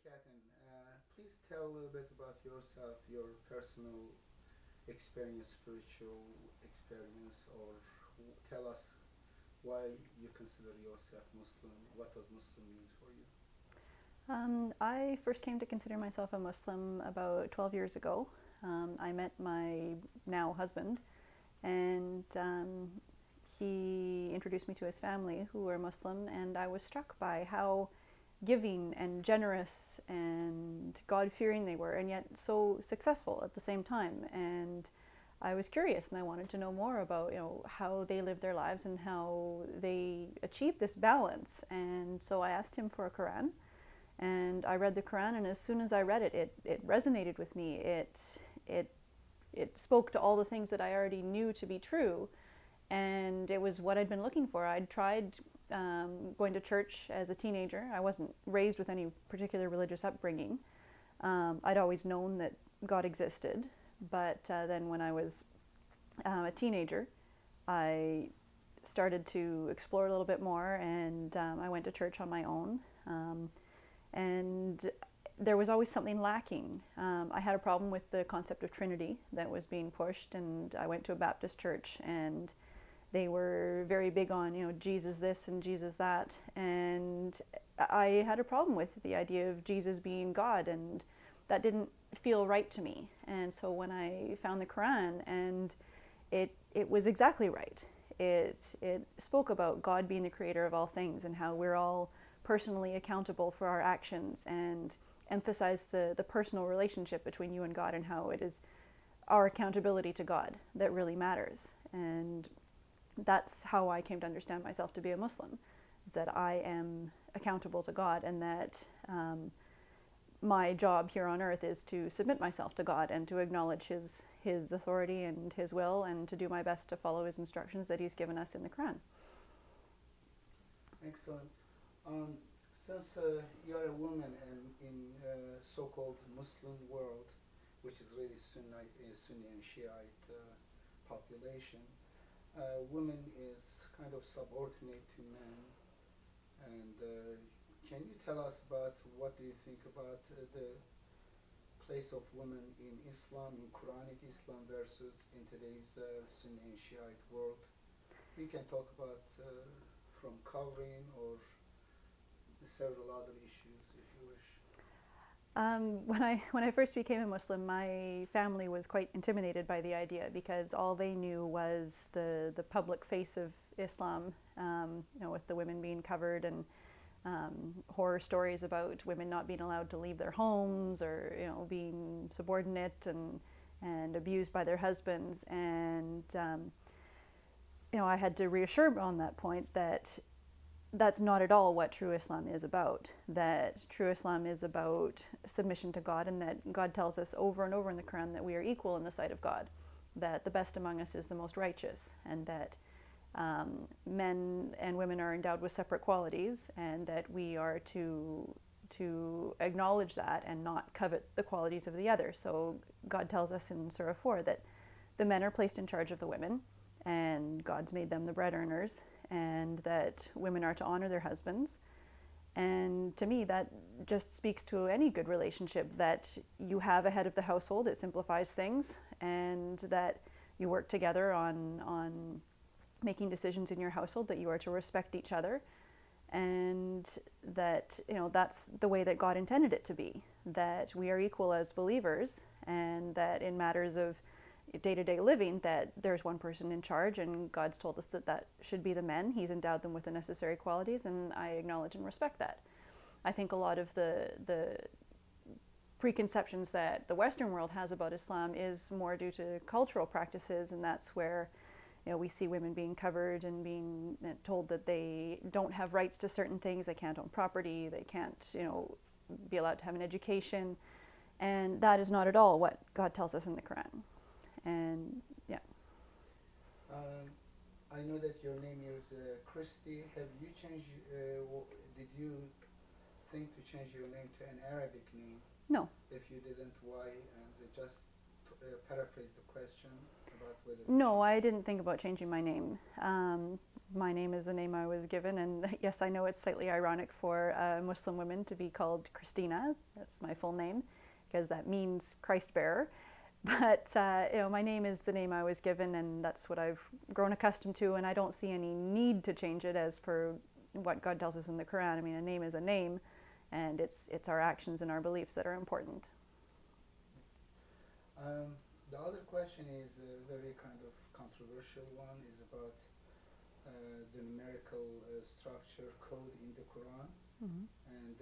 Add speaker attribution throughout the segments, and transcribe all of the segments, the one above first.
Speaker 1: Catton, please tell a little bit about yourself, your personal experience, spiritual experience, or tell us why you consider yourself Muslim. What does Muslim means for you?
Speaker 2: I first came to consider myself a Muslim about 12 years ago. I met my now husband, and he introduced me to his family who were Muslim, and I was struck by how giving and generous and God-fearing they were, and yet so successful at the same time. And I was curious, and I wanted to know more about how they lived their lives and how they achieved this balance. And so I asked him for a Quran, and I read the Quran, and as soon as I read it, it resonated with me. It spoke to all the things that I already knew to be true, and it was what I'd been looking for. I'd tried going to church as a teenager. I wasn't raised with any particular religious upbringing. I'd always known that God existed, but then when I was a teenager, I started to explore a little bit more, and I went to church on my own. And there was always something lacking. I had a problem with the concept of Trinity that was being pushed, and I went to a Baptist church, and they were very big on, Jesus this and Jesus that, and I had a problem with the idea of Jesus being God, and that didn't feel right to me. And so when I found the Quran, and it was exactly right. It spoke about God being the creator of all things and how we're all personally accountable for our actions, and emphasized the personal relationship between you and God, and how it is our accountability to God that really matters. And that's how I came to understand myself to be a Muslim, is that I am accountable to God, and that my job here on earth is to submit myself to God and to acknowledge His authority and His will, and to do my best to follow His instructions that He's given us in the Quran.
Speaker 1: Excellent. Since you are a woman and in so-called Muslim world, which is really Sunni and Shiite population, women is kind of subordinate to men. And can you tell us about what do you think about the place of women in Islam, in Quranic Islam versus in today's Sunni and Shiite world? We can talk about from covering or several other issues if you wish.
Speaker 2: When I first became a Muslim, my family was quite intimidated by the idea, because all they knew was the public face of Islam, with the women being covered, and horror stories about women not being allowed to leave their homes, or being subordinate and abused by their husbands. And I had to reassure them on that point that that's not at all what true Islam is about. That true Islam is about submission to God, and that God tells us over and over in the Quran that we are equal in the sight of God, that the best among us is the most righteous, and that men and women are endowed with separate qualities, and that we are to acknowledge that and not covet the qualities of the other. So God tells us in Surah 4 that the men are placed in charge of the women, and God's made them the bread earners, and that women are to honor their husbands. And to me, that just speaks to any good relationship, that you have a head of the household. It simplifies things, and that you work together on making decisions in your household, that you are to respect each other, and that that's the way that God intended it to be, that we are equal as believers, and that in matters of day-to-day living, that there's one person in charge, and God's told us that that should be the men. He's endowed them with the necessary qualities, and I acknowledge and respect that. I think a lot of the preconceptions that the Western world has about Islam is more due to cultural practices, and that's where we see women being covered and being told that they don't have rights to certain things. They can't own property, they can't be allowed to have an education, and that is not at all what God tells us in the Quran. And yeah.
Speaker 1: I know that your name is Christy. Have you changed? Did you think to change your name to an Arabic name?
Speaker 2: No.
Speaker 1: If you didn't, why? And just paraphrase the question about whether...
Speaker 2: No, I didn't think about changing my name. My name is the name I was given, and yes, I know it's slightly ironic for Muslim women to be called Christina. That's my full name, because that means Christ bearer. But you know, my name is the name I was given, and that's what I've grown accustomed to, and I don't see any need to change it as per what God tells us in the Quran. I mean, a name is a name, and it's our actions and our beliefs that are important.
Speaker 1: The other question is a very kind of controversial one, is about the numerical structure code in the Quran.
Speaker 2: Mm-hmm.
Speaker 1: And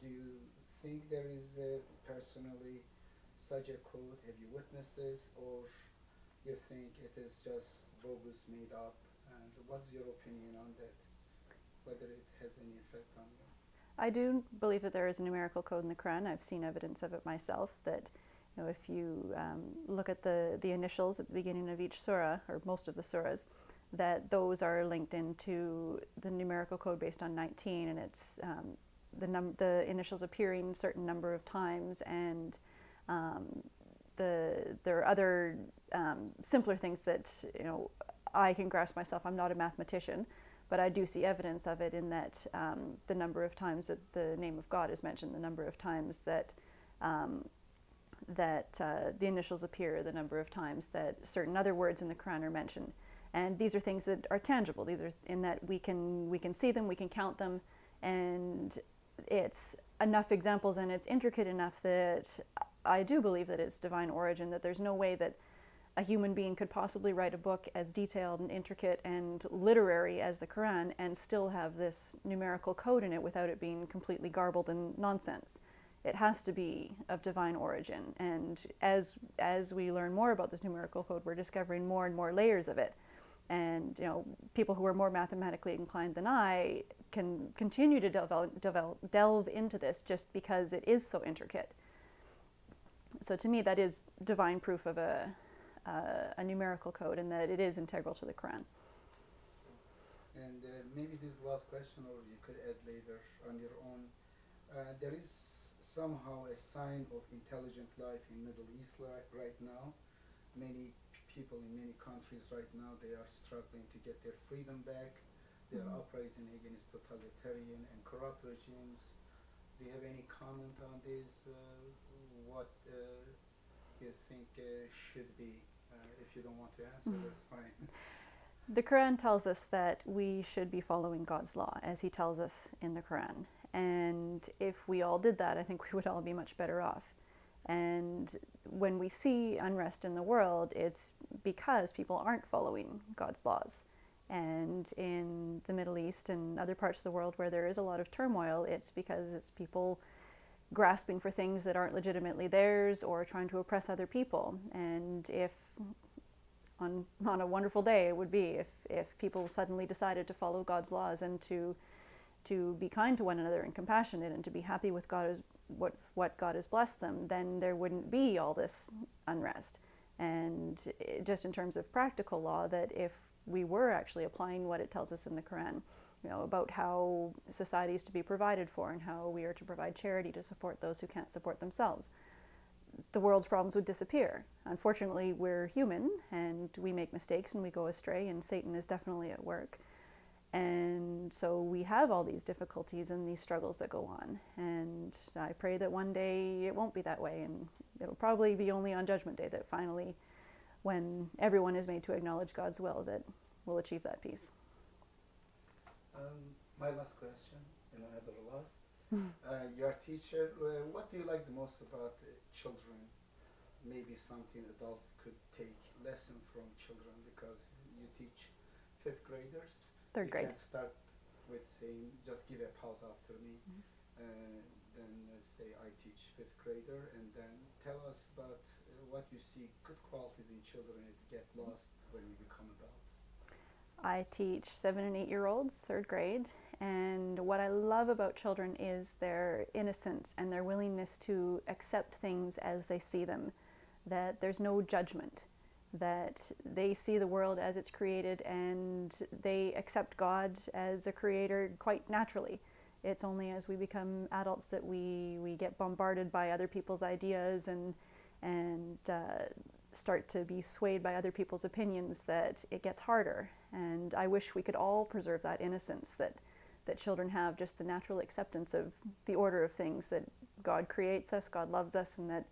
Speaker 1: do you think there is personally such a code? Have you witnessed this, or you think it is just bogus, made up? And what's your opinion on that? Whether it has any effect on you?
Speaker 2: I do believe that there is a numerical code in the Quran. I've seen evidence of it myself, that you know, if you look at the initials at the beginning of each surah, or most of the surahs, that those are linked into the numerical code based on 19, and it's the initials appearing a certain number of times, and there are other simpler things that, you know, I can grasp myself. I'm not a mathematician, but I do see evidence of it in that the number of times that the name of God is mentioned, the number of times that the initials appear, the number of times that certain other words in the Quran are mentioned. And these are things that are tangible. These are in that we can see them, we can count them, and it's enough examples, and it's intricate enough that I do believe that it's divine origin, that there's no way that a human being could possibly write a book as detailed and intricate and literary as the Quran and still have this numerical code in it without it being completely garbled and nonsense. It has to be of divine origin, and as we learn more about this numerical code, we're discovering more and more layers of it. And you know, people who are more mathematically inclined than I can continue to delve into this just because it is so intricate. So to me, that is divine proof of a numerical code, and that it is integral to the Quran.
Speaker 1: And maybe this is the last question, or you could add later on your own. There is somehow a sign of intelligent life in Middle East right now. Many people in many countries right now, they are struggling to get their freedom back. They are uprising against totalitarian and corrupt regimes. Do you have any comment on this? What you think should be? If you don't want to answer, that's fine.
Speaker 2: The Quran tells us that we should be following God's law, as He tells us in the Quran. And if we all did that, I think we would all be much better off. And when we see unrest in the world, it's because people aren't following God's laws. And in the Middle East and other parts of the world where there is a lot of turmoil, it's because it's people grasping for things that aren't legitimately theirs or trying to oppress other people. And if on a wonderful day, it would be if people suddenly decided to follow God's laws and to be kind to one another and compassionate and to be happy with what God has blessed them, then there wouldn't be all this unrest. And just in terms of practical law, that if we were actually applying what it tells us in the Quran, you know, about how society is to be provided for and how we are to provide charity to support those who can't support themselves, the world's problems would disappear. Unfortunately, we're human and we make mistakes and we go astray, and Satan is definitely at work. And so we have all these difficulties and these struggles that go on. And I pray that one day it won't be that way, and it'll probably be only on Judgment Day that finally, when everyone is made to acknowledge God's will, that we'll achieve that peace.
Speaker 1: My last question, and another last. Your teacher, what do you like the most about children? Maybe something adults could take lesson from children, because you teach 5th graders.
Speaker 2: Third grade.
Speaker 1: You can start with saying, just give a pause after me, then say, I teach 5th grader, and then tell us about what you see, good qualities in children that get lost when you become adult.
Speaker 2: I teach 7 and 8-year-olds, 3rd grade, and what I love about children is their innocence and their willingness to accept things as they see them, that there's no judgment, that they see the world as it's created and they accept God as a creator quite naturally. It's only as we become adults that we get bombarded by other people's ideas and and start to be swayed by other people's opinions, that it gets harder. And I wish we could all preserve that innocence that children have, just the natural acceptance of the order of things, that God creates us, God loves us, and that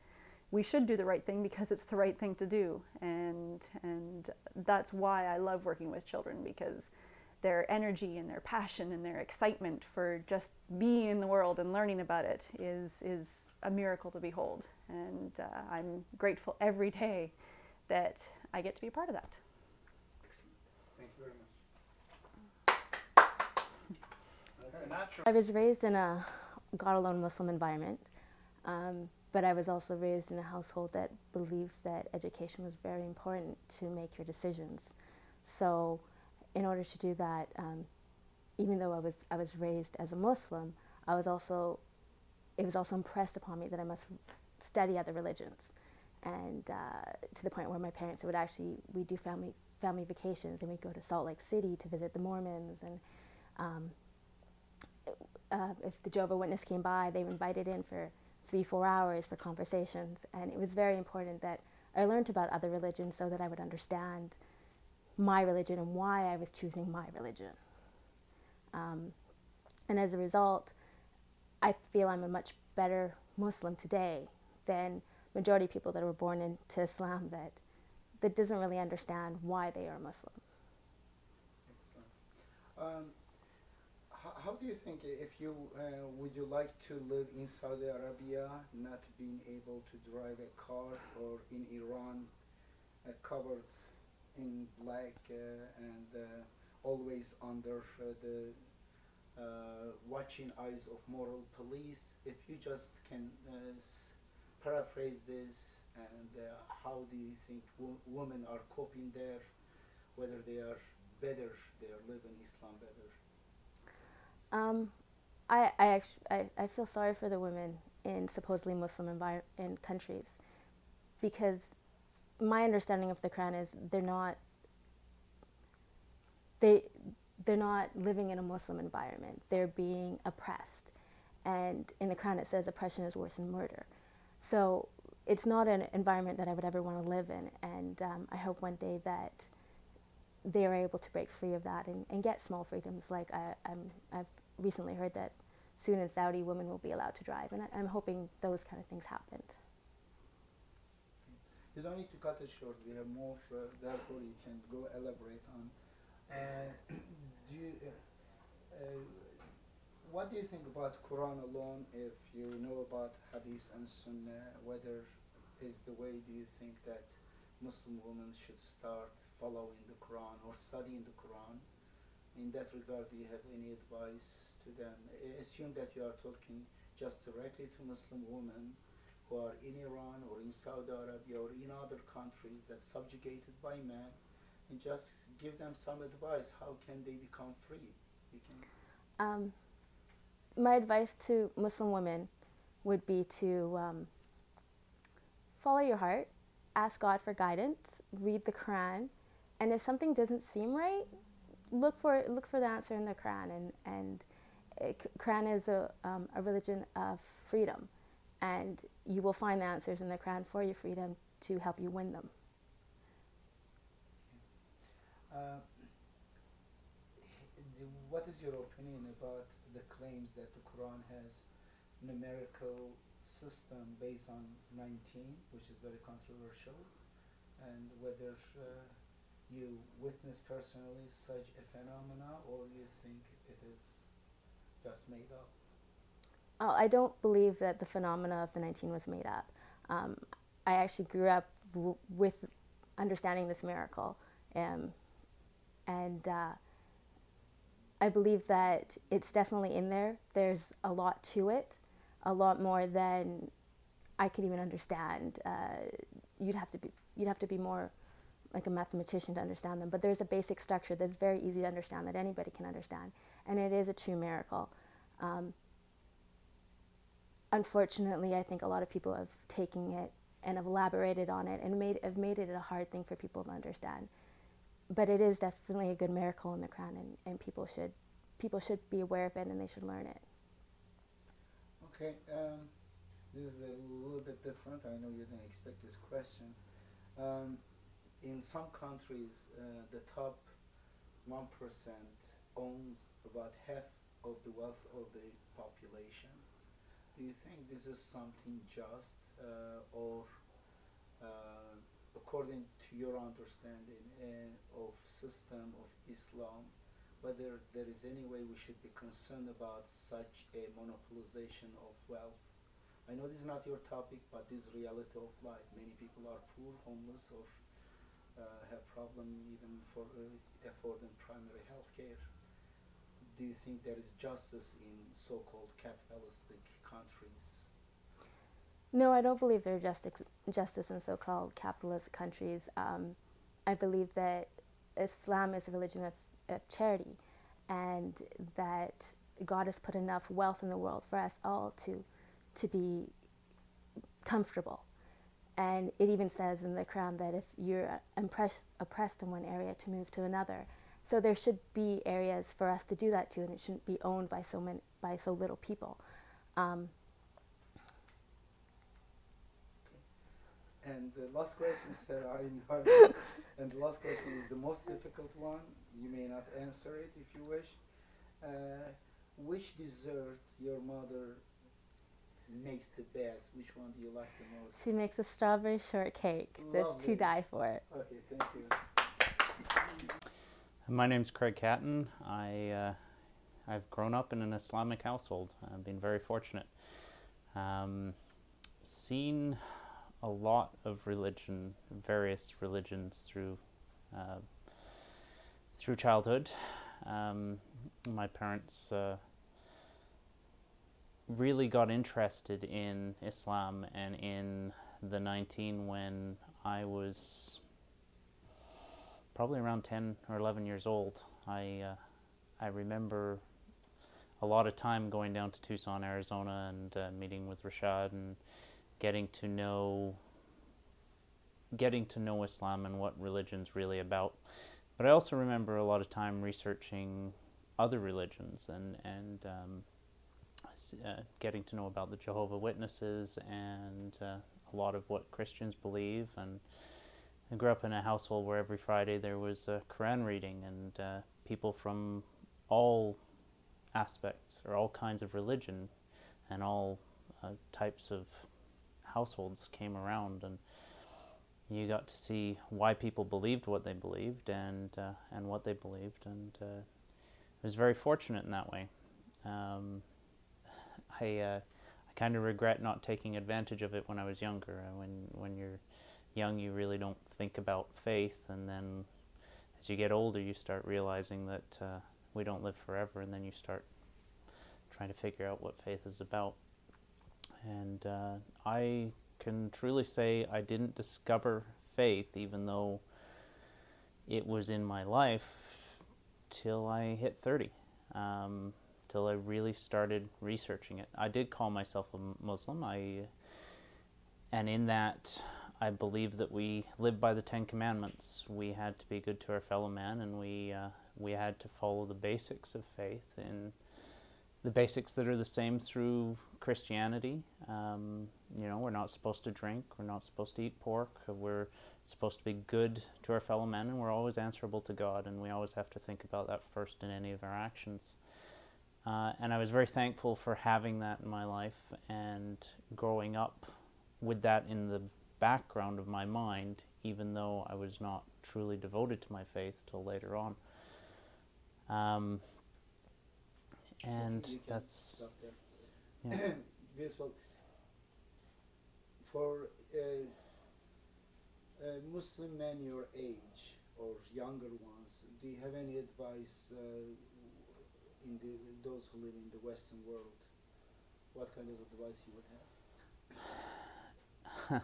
Speaker 2: we should do the right thing because it's the right thing to do. And that's why I love working with children, because their energy and their passion and their excitement for just being in the world and learning about it is a miracle to behold. And I'm grateful every day that I get to be a part of that.
Speaker 1: Excellent. Thank you very much.
Speaker 3: I was raised in a God-alone Muslim environment, but I was also raised in a household that believes that education was very important to make your decisions. So in order to do that, even though I was raised as a Muslim, it was also impressed upon me that I must study other religions, and to the point where my parents we do family vacations, and we'd go to Salt Lake City to visit the Mormons, and if the Jehovah's Witness came by, they were invited in for 3-4 hours for conversations. And it was very important that I learned about other religions so that I would understand my religion and why I was choosing my religion. And as a result, I feel I'm a much better Muslim today than majority of people that were born into Islam that doesn't really understand why they are Muslim.
Speaker 1: Excellent. How do you think, if you would you like to live in Saudi Arabia, not being able to drive a car, or in Iran, covered in black and always under the watching eyes of moral police? If you just can paraphrase this, and how do you think women are coping there, whether they are better, they are living Islam better?
Speaker 3: I feel sorry for the women in supposedly Muslim in countries, because my understanding of the Quran is they're not living in a Muslim environment. They're being oppressed, and in the Quran it says oppression is worse than murder. So it's not an environment that I would ever want to live in, and I hope one day that they are able to break free of that and get small freedoms. Like I've recently heard that soon in Saudi, women will be allowed to drive, and I'm hoping those kind of things happened.
Speaker 1: You don't need to cut it short. We have more, therefore you can go elaborate on. What do you think about Quran alone? If you know about Hadith and Sunnah, whether is the way do you think that Muslim women should start following the Quran or studying the Quran? In that regard, do you have any advice to them? Assume that you are talking just directly to Muslim women who are in Iran or in Saudi Arabia or in other countries that's subjugated by men, and just give them some advice. How can they become free? You can.
Speaker 3: My advice to Muslim women would be to follow your heart, ask God for guidance, read the Quran, and if something doesn't seem right, look for the answer in the Quran. And Quran is a religion of freedom, and you will find the answers in the Quran for your freedom to help you win them.
Speaker 1: What is your opinion about the claims that the Quran has numerical system based on 19, which is very controversial, and whether you witness personally such a phenomena, or you think it is just made up?
Speaker 3: Oh, I don't believe that the phenomena of the 19 was made up. I actually grew up with understanding this miracle, and I believe that it's definitely in there. There's a lot to it, a lot more than I could even understand. You'd have to be more like a mathematician to understand them. But there's a basic structure that's very easy to understand, that anybody can understand, and it is a true miracle. Unfortunately, I think a lot of people have taken it and have elaborated on it and have made it a hard thing for people to understand. But it is definitely a good miracle in the Quran, and people should be aware of it, and they should learn it.
Speaker 1: Okay. This is a little bit different. I know you didn't expect this question. In some countries, the top 1% owns about half of the wealth of the population. Do you think this is something just, or according to your understanding of system of Islam, whether there is any way we should be concerned about such a monopolization of wealth? I know this is not your topic, but this is reality of life. Many people are poor, homeless, or have problem even for affording primary health care. Do you think there is justice in so-called capitalistic countries?
Speaker 3: No, I don't believe there's justice in so-called capitalist countries. I believe that Islam is a religion of charity, and that God has put enough wealth in the world for us all to be comfortable. And it even says in the Quran that if you're oppressed in one area, to move to another. So there should be areas for us to do that to, and it shouldn't be owned by so little people.
Speaker 1: And the last question, sir, I know, and the last question is the most difficult one. You may not answer it if you wish. Which dessert your mother makes the best? Which one do you like the most?
Speaker 3: She makes a strawberry shortcake.
Speaker 1: Lovely.
Speaker 3: That's to die for.
Speaker 1: Okay, thank you.
Speaker 4: My name's Catton. I've grown up in an Islamic household. I've been very fortunate. Seen a lot of religion, various religions through childhood. My parents really got interested in Islam, and in the 19 when I was probably around 10 or 11 years old, I remember a lot of time going down to Tucson, Arizona, and meeting with Rashad and getting to know Islam and what religion's really about. But I also remember a lot of time researching other religions and getting to know about the Jehovah's Witnesses and a lot of what Christians believe. And I grew up in a household where every Friday there was a Quran reading, and people from all aspects or all kinds of religion and all types of households came around, and you got to see why people believed what they believed and what they believed, and I was very fortunate in that way. I kind of regret not taking advantage of it when I was younger. When you're young, you really don't think about faith, and then as you get older, you start realizing that we don't live forever, and then you start trying to figure out what faith is about. And I can truly say I didn't discover faith, even though it was in my life, till I hit 30, till I really started researching it. I did call myself a Muslim, and in that I believe that we live by the 10 Commandments. We had to be good to our fellow man, and we had to follow the basics of faith, and the basics that are the same through Christianity. You know, we're not supposed to drink, we're not supposed to eat pork, we're supposed to be good to our fellow men, and we're always answerable to God, and we always have to think about that first in any of our actions. And I was very thankful for having that in my life and growing up with that in the background of my mind, even though I was not truly devoted to my faith till later on. And that's, yeah.
Speaker 1: Beautiful. For Muslim men your age or younger ones, do you have any advice in those who live in the Western world? What kind of advice you would have?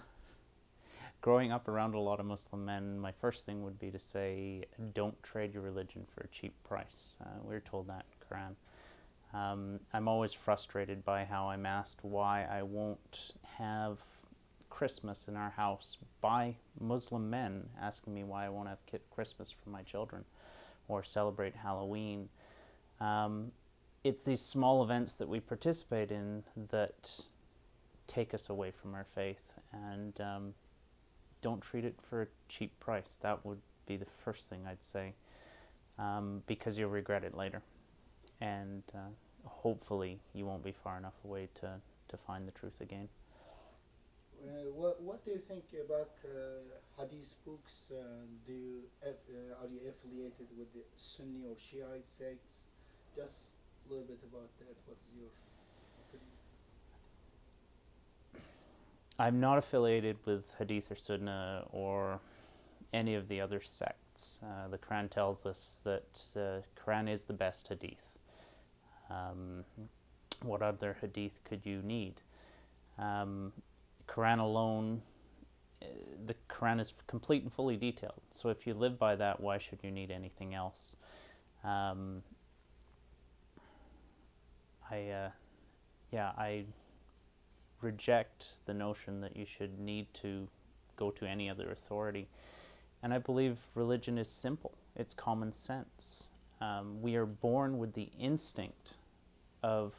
Speaker 4: Growing up around a lot of Muslim men, my first thing would be to say, don't trade your religion for a cheap price. We're told that in the Quran. I'm always frustrated by how I'm asked why I won't have Christmas in our house by Muslim men, asking me why I won't have Christmas for my children or celebrate Halloween. It's these small events that we participate in that take us away from our faith, and don't treat it for a cheap price. That would be the first thing I'd say, because you'll regret it later, and hopefully you won't be far enough away to find the truth again.
Speaker 1: What do you think about Hadith books? Are you affiliated with the Sunni or Shiite sects? Just a little bit about that. What's your opinion?
Speaker 4: I'm not affiliated with Hadith or Sunnah or any of the other sects. The Quran tells us that Quran is the best Hadith. What other Hadith could you need? Quran alone, the Quran is complete and fully detailed. So if you live by that, why should you need anything else? I reject the notion that you should need to go to any other authority. And I believe religion is simple. It's common sense. We are born with the instinct of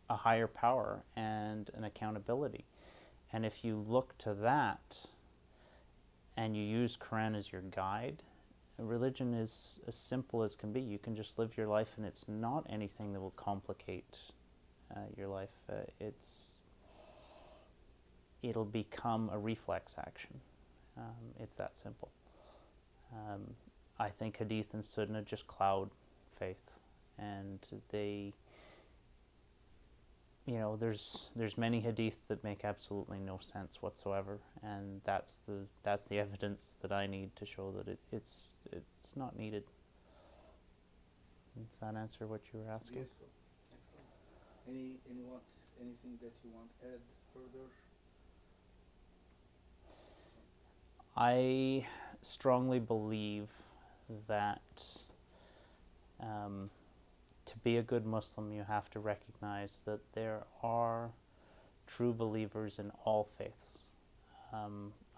Speaker 4: a higher power and an accountability. And if you look to that and you use Quran as your guide, religion is as simple as can be. You can just live your life, and it's not anything that will complicate your life. It'll become a reflex action. It's that simple. I think Hadith and Sunnah just cloud faith, and they, there's many Hadith that make absolutely no sense whatsoever, and that's the evidence that I need to show that it's not needed. Does that answer what you were asking?
Speaker 1: Beautiful, excellent. Anything that you want to add further?
Speaker 4: I strongly believe that to be a good Muslim, you have to recognize that there are true believers in all faiths.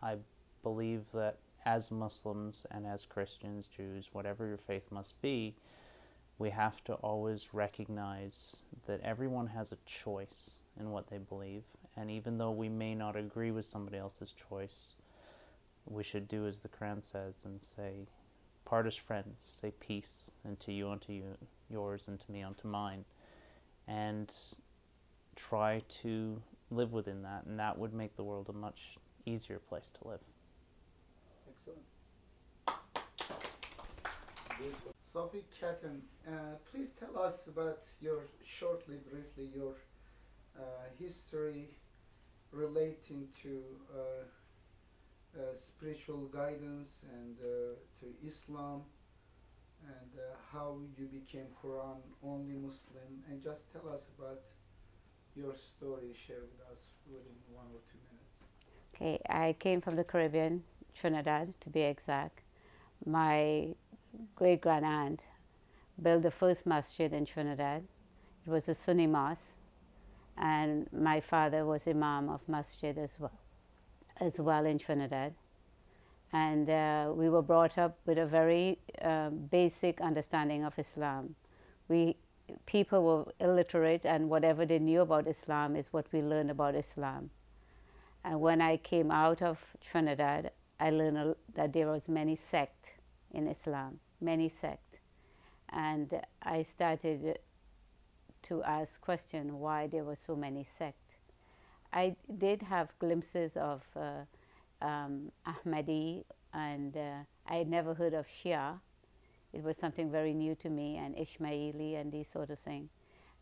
Speaker 4: I believe that as Muslims and as Christians, Jews, whatever your faith must be, we have to always recognize that everyone has a choice in what they believe. And even though we may not agree with somebody else's choice, we should do as the Quran says and say, part as friends, say peace, and to you unto you, yours, and to me unto mine, and try to live within that, and that would make the world a much easier place to live.
Speaker 1: Excellent. Beautiful. Sophie, Catton, please tell us about briefly your history relating to spiritual guidance and to Islam, and how you became Quran only Muslim, and just tell us about your story. Share with us within 1 or 2 minutes.
Speaker 5: Okay, I came from the Caribbean, Trinidad to be exact. My great-grand-aunt built the first masjid in Trinidad. It was a Sunni mosque, and my father was imam of masjid as well in Trinidad. And we were brought up with a very basic understanding of Islam. People were illiterate, and whatever they knew about Islam is what we learned about Islam. And when I came out of Trinidad, I learned that there was many sects in Islam, many sects. And I started to ask questions why there were so many sects. I did have glimpses of Ahmadi, and I had never heard of Shia. It was something very new to me, and Ismaili and these sort of things.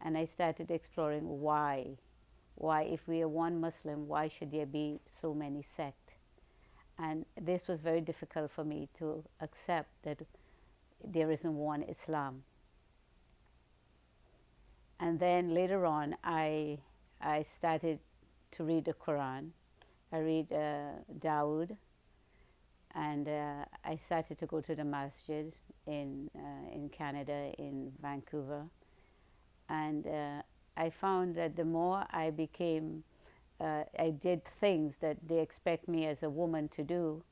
Speaker 5: And I started exploring why. Why, if we are one Muslim, why should there be so many sects? And this was very difficult for me to accept that there isn't one Islam. And then later on, I started to read the Quran. I read Dawood, and I started to go to the masjid in Canada, in Vancouver. And I found that the more I became, I did things that they expect me as a woman to do,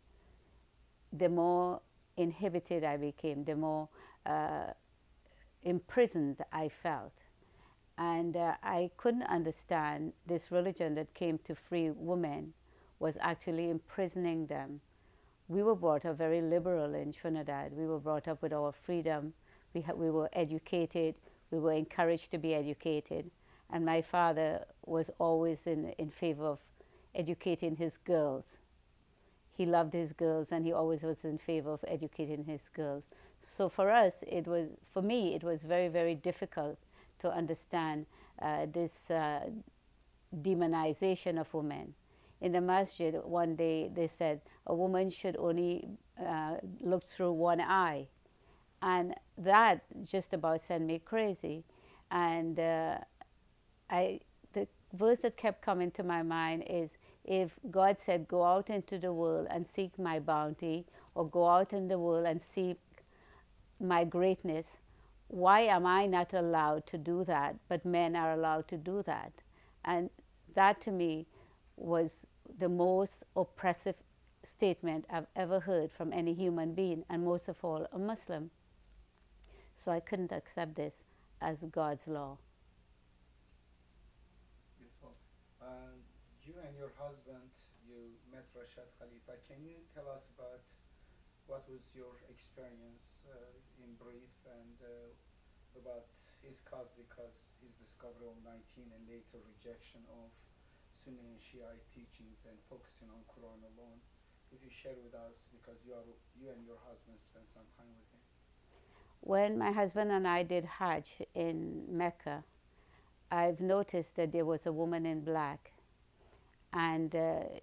Speaker 5: the more inhibited I became, the more imprisoned I felt. And I couldn't understand this religion that came to free women was actually imprisoning them. We were brought up very liberal in Trinidad. We were brought up with our freedom. We were educated. We were encouraged to be educated. And my father was always in favor of educating his girls. He loved his girls, and he always was in favor of educating his girls. So for us, for me, it was very, very difficult to understand this demonization of women. In the masjid, one day they said a woman should only look through one eye. And that just about sent me crazy. And the verse that kept coming to my mind is, if God said, go out into the world and seek my bounty, or go out in the world and seek my greatness, why am I not allowed to do that, but men are allowed to do that? And that to me was the most oppressive statement I've ever heard from any human being, and most of all a Muslim. So I couldn't accept this as God's law.
Speaker 1: Beautiful. You and your husband, you met Rashad Khalifa. Can you tell us about what was your experience in brief, and about his cause, because his discovery of 19 and later rejection of Sunni and Shiite teachings and focusing on Quran alone? If you share with us, because you and your husband spent some time with him.
Speaker 5: When my husband and I did Hajj in Mecca, I've noticed that there was a woman in black, and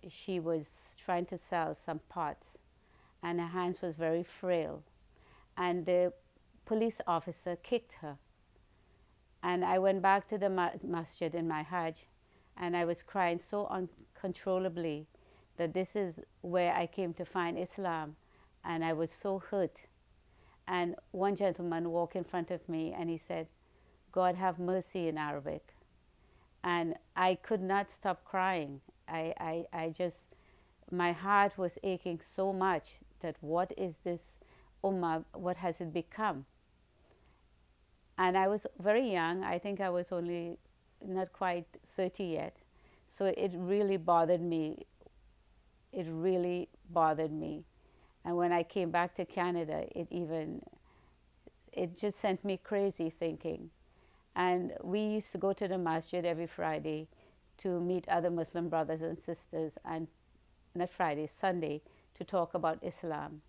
Speaker 5: she was trying to sell some pots, and her hands was very frail, and the police officer kicked her. And I went back to the masjid in my Hajj, and I was crying so uncontrollably that this is where I came to find Islam, and I was so hurt. And one gentleman walked in front of me and he said, God have mercy in Arabic. And I could not stop crying. I just, my heart was aching so much that what is this ummah, what has it become? And I was very young. I think I was only not quite 30 yet. So it really bothered me. It really bothered me. And when I came back to Canada, it just sent me crazy thinking. And we used to go to the masjid every Friday to meet other Muslim brothers and sisters, and not Friday, Sunday, to talk about Islam.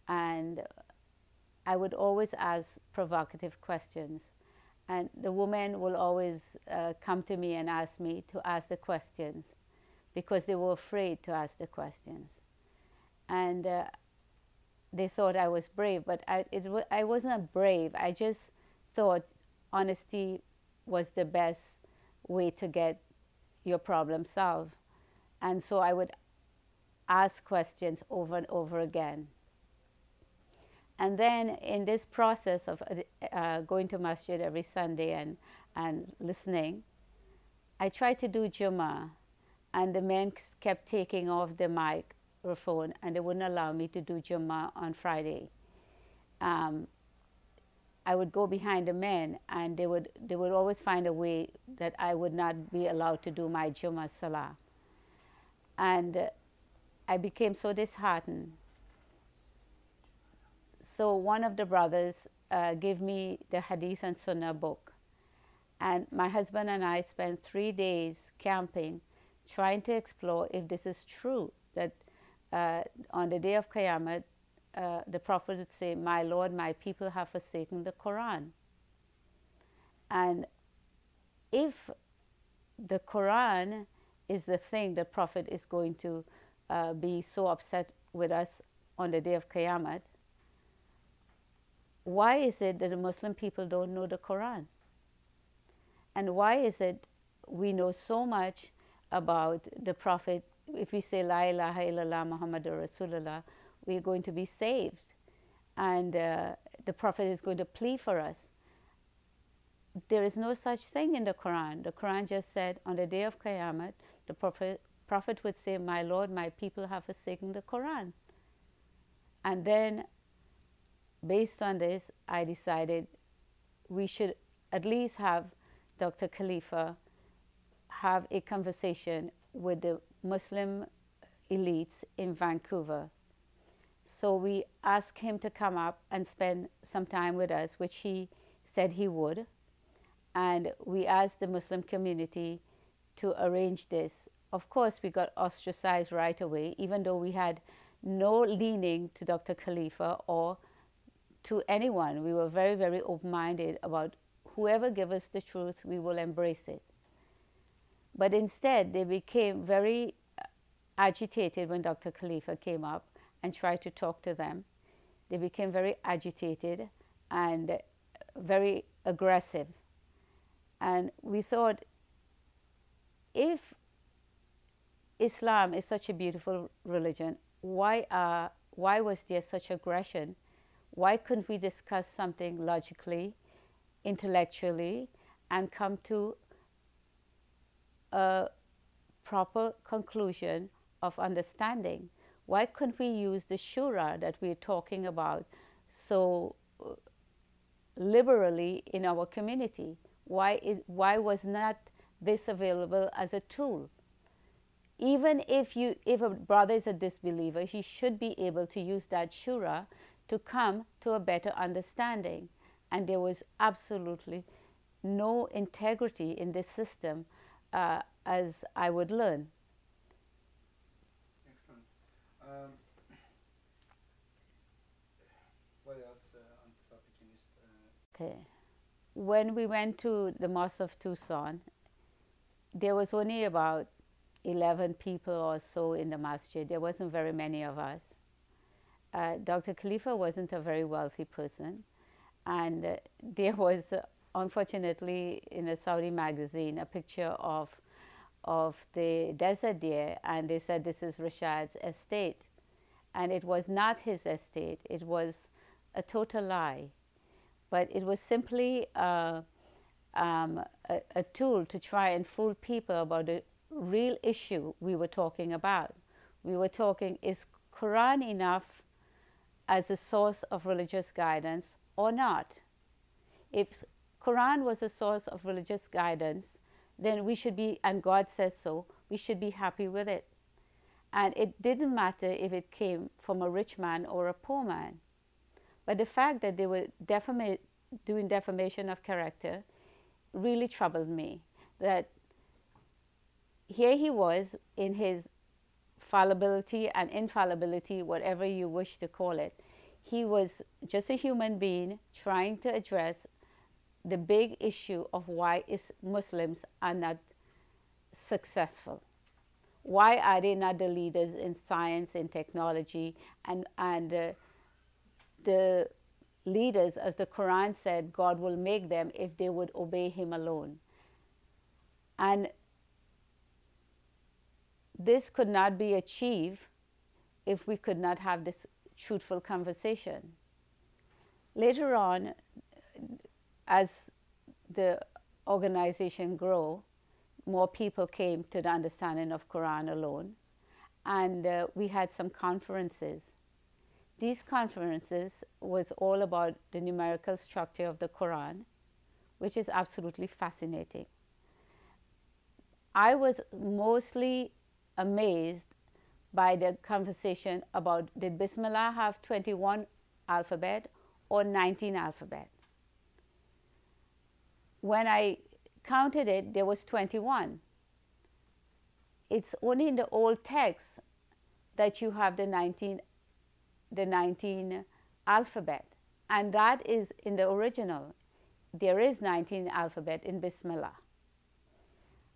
Speaker 5: And I would always ask provocative questions. And the women will always come to me and ask me to ask the questions, because they were afraid to ask the questions. And they thought I was brave, but I wasn't brave. I just thought honesty was the best way to get your problem solved. And so I would ask questions over and over again. And then in this process of going to masjid every Sunday and listening, I tried to do Jummah, and the men kept taking off the microphone, and they wouldn't allow me to do Jummah on Friday. I would go behind the men, and they would always find a way that I would not be allowed to do my Jummah Salah. And I became so disheartened. So one of the brothers gave me the Hadith and Sunnah book. And my husband and I spent 3 days camping, trying to explore if this is true, that on the day of Qiyamah, the Prophet would say, my Lord, my people have forsaken the Quran. And if the Quran is the thing the Prophet is going to be so upset with us on the day of Qiyamah, why is it that the Muslim people don't know the Quran? And why is it we know so much about the Prophet? If we say La ilaha illallah Muhammadur Rasulullah, we're going to be saved. And the Prophet is going to plead for us. There is no such thing in the Quran. The Quran just said on the day of Qiyamah, the Prophet would say, my Lord, my people have forsaken the Quran. And then based on this, I decided we should at least have Dr. Khalifa have a conversation with the Muslim elites in Vancouver. So we asked him to come up and spend some time with us, which he said he would. And we asked the Muslim community to arrange this. Of course, we got ostracized right away, even though we had no leaning to Dr. Khalifa or to anyone. We were very, very open-minded about whoever gives us the truth, we will embrace it. But instead, they became very agitated when Dr. Khalifa came up and tried to talk to them. They became very agitated and very aggressive. And we thought, if Islam is such a beautiful religion, why was there such aggression? Why couldn't we discuss something logically, intellectually, and come to a proper conclusion of understanding? Why couldn't we use the shura that we're talking about so liberally in our community? Why was not this available as a tool? Even if a brother is a disbeliever, he should be able to use that shura to come to a better understanding. And there was absolutely no integrity in this system, as I would learn.
Speaker 1: Excellent. What else on the topic can you
Speaker 5: Okay. When we went to the Mosque of Tucson, there was only about 11 people or so in the masjid. There wasn't very many of us. Dr. Khalifa wasn't a very wealthy person, and there was, unfortunately, in a Saudi magazine, a picture of the desert there, and they said this is Rashad's estate, and it was not his estate. It was a total lie, but it was simply a tool to try and fool people about the real issue we were talking about. We were talking, is Quran enough as a source of religious guidance or not? If Quran was a source of religious guidance, then we should be, and God says so, we should be happy with it. And it didn't matter if it came from a rich man or a poor man. But the fact that they were doing defamation of character really troubled me. That here he was in his fallibility and infallibility, whatever you wish to call it. He was just a human being trying to address the big issue of why Muslims are not successful. Why are they not the leaders in science and technology, and the leaders, as the Quran said, God will make them if they would obey Him alone. And this could not be achieved if we could not have this truthful conversation. Later on, as the organization grew, more people came to the understanding of Quran alone, and we had some conferences. These conferences was all about the numerical structure of the Quran, which is absolutely fascinating. I was mostly amazed by the conversation about, did Bismillah have 21 alphabet or 19 alphabet? When I counted it, there was 21. It's only in the old text that you have the 19 alphabet, and that is in the original. There is 19 alphabet in Bismillah.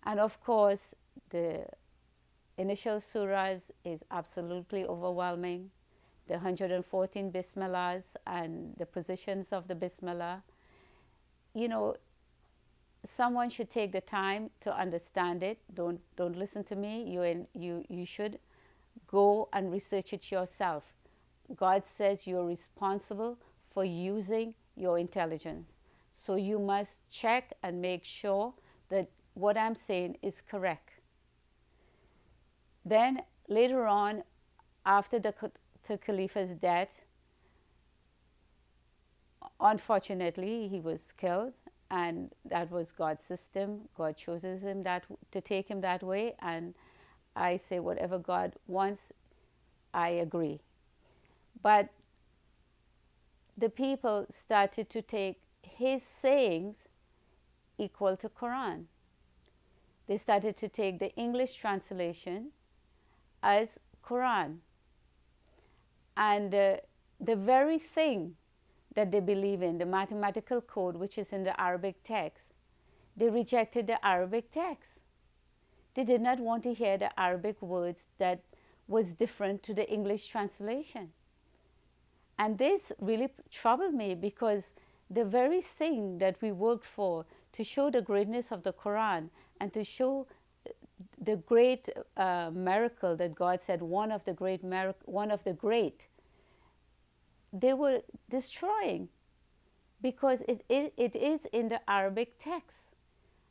Speaker 5: And of course, the initial surahs is absolutely overwhelming. The 114 Bismillahs and the positions of the Bismillah. You know, someone should take the time to understand it. Don't listen to me. You should go and research it yourself. God says you're responsible for using your intelligence. So you must check and make sure that what I'm saying is correct. Then later on, after the Khalifa's death, unfortunately, he was killed, and that was God's system. God chooses him to take him that way, and I say whatever God wants, I agree. But the people started to take his sayings equal to Quran. They started to take the English translation as Quran. And the very thing that they believe in, the mathematical code which is in the Arabic text, they rejected the Arabic text. They did not want to hear the Arabic words that was different to the English translation. And this really troubled me, because the very thing that we worked for to show the greatness of the Quran and to show the great miracle that God said, one of the great, they were destroying, because it is in the Arabic text.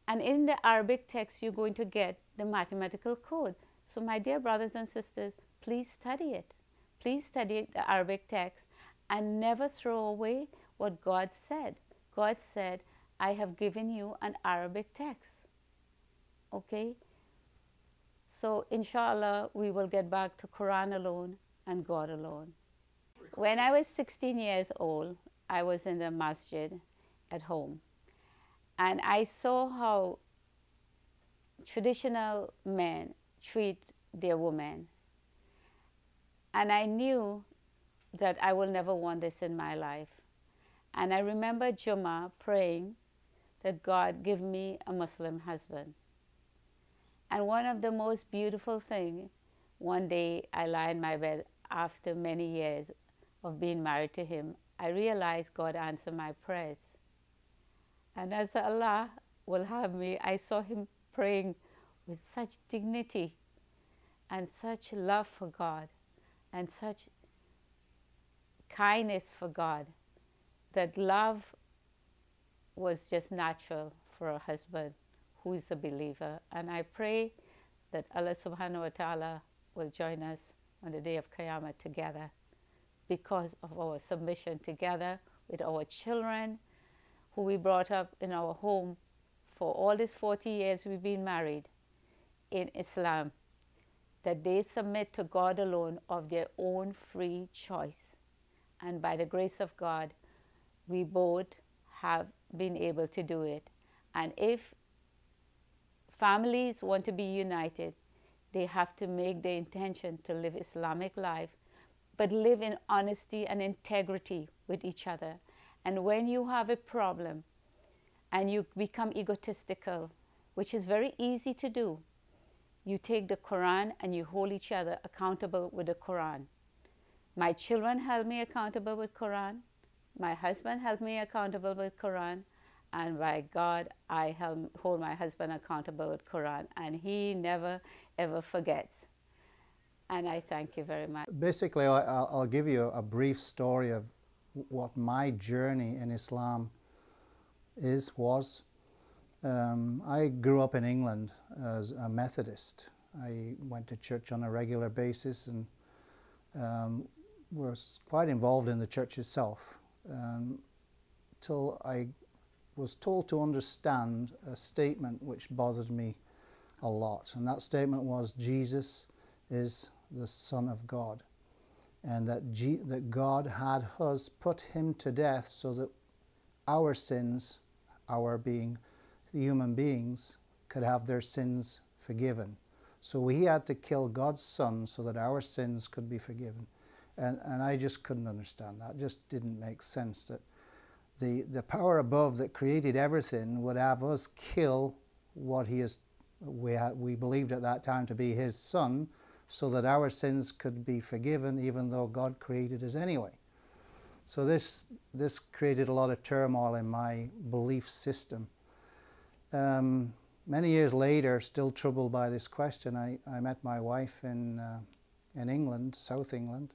Speaker 5: And in the Arabic text, you're going to get the mathematical code. So my dear brothers and sisters, please study it. Please study the Arabic text and never throw away what God said. God said, I have given you an Arabic text. Okay? So inshallah, we will get back to Quran alone and God alone. When I was 16 years old, I was in the masjid at home. And I saw how traditional men treat their women. And I knew that I will never want this in my life. And I remember Jummah praying that God give me a Muslim husband. And one of the most beautiful things, one day I lie in my bed after many years of being married to him, I realized God answered my prayers. And as Allah will have me, I saw him praying with such dignity and such love for God and such kindness for God, that love was just natural for a husband who is a believer. And I pray that Allah subhanahu wa ta'ala will join us on the day of Qiyamah together, because of our submission together with our children who we brought up in our home for all these 40 years we've been married in Islam, that they submit to God alone of their own free choice. And by the grace of God, we both have been able to do it. And if families want to be united, they have to make the intention to live Islamic life, but live in honesty and integrity with each other. And when you have a problem and you become egotistical, which is very easy to do, you take the Quran and you hold each other accountable with the Quran. My children held me accountable with Quran. My husband held me accountable with Quran. And by God, I hold my husband accountable with Quran. And he never, ever forgets. And I thank you very much.
Speaker 6: Basically, I'll give you a brief story of what my journey in Islam was. I grew up in England as a Methodist. I went to church on a regular basis and was quite involved in the church itself, till I was told to understand a statement which bothered me a lot. And that statement was, Jesus is the Son of God, and that God had put him to death so that our sins, our being human beings, could have their sins forgiven. So he had to kill God's Son so that our sins could be forgiven. And I just couldn't understand that. It just didn't make sense that the power above that created everything would have us kill what we believed at that time to be his Son, so that our sins could be forgiven, even though God created us anyway. So this created a lot of turmoil in my belief system. Many years later, still troubled by this question, I met my wife in England, South England,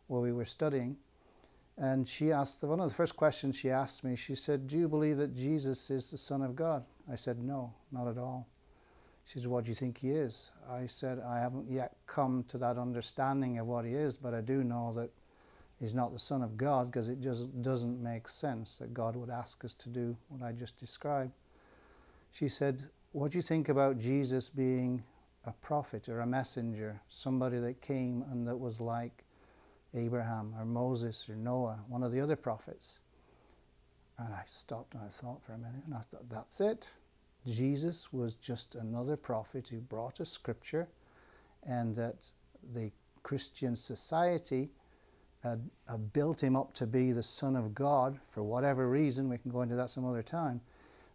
Speaker 6: where we were studying. And she asked, one of the first questions she asked me, she said, "Do you believe that Jesus is the Son of God?" I said, "No, not at all." She said, "What do you think he is?" I said, "I haven't yet come to that understanding of what he is, but I do know that he's not the Son of God, because it just doesn't make sense that God would ask us to do what I just described. She said, what do you think about Jesus being a prophet or a messenger, somebody that came and that was like Abraham or Moses or Noah, one of the other prophets? And I stopped and I thought for a minute, and I thought, that's it. Jesus was just another prophet who brought us scripture, and that the Christian society had built him up to be the Son of God for whatever reason. We can go into that some other time.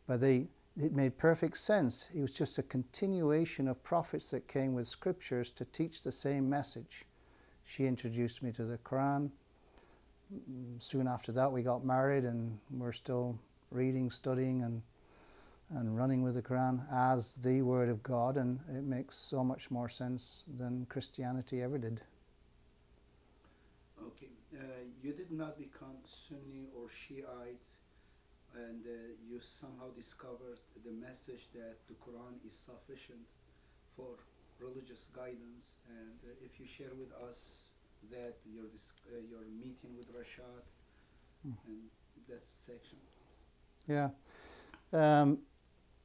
Speaker 6: But it made perfect sense. He was just a continuation of prophets that came with scriptures to teach the same message. She introduced me to the Quran. Soon after that we got married, and we're still reading, studying and running with the Quran as the Word of God, and it makes so much more sense than Christianity ever did.
Speaker 1: Okay, you did not become Sunni or Shiite, and you somehow discovered the message that the Quran is sufficient for religious guidance, and if you share with us that your meeting with Rashad and that section.
Speaker 6: Yeah.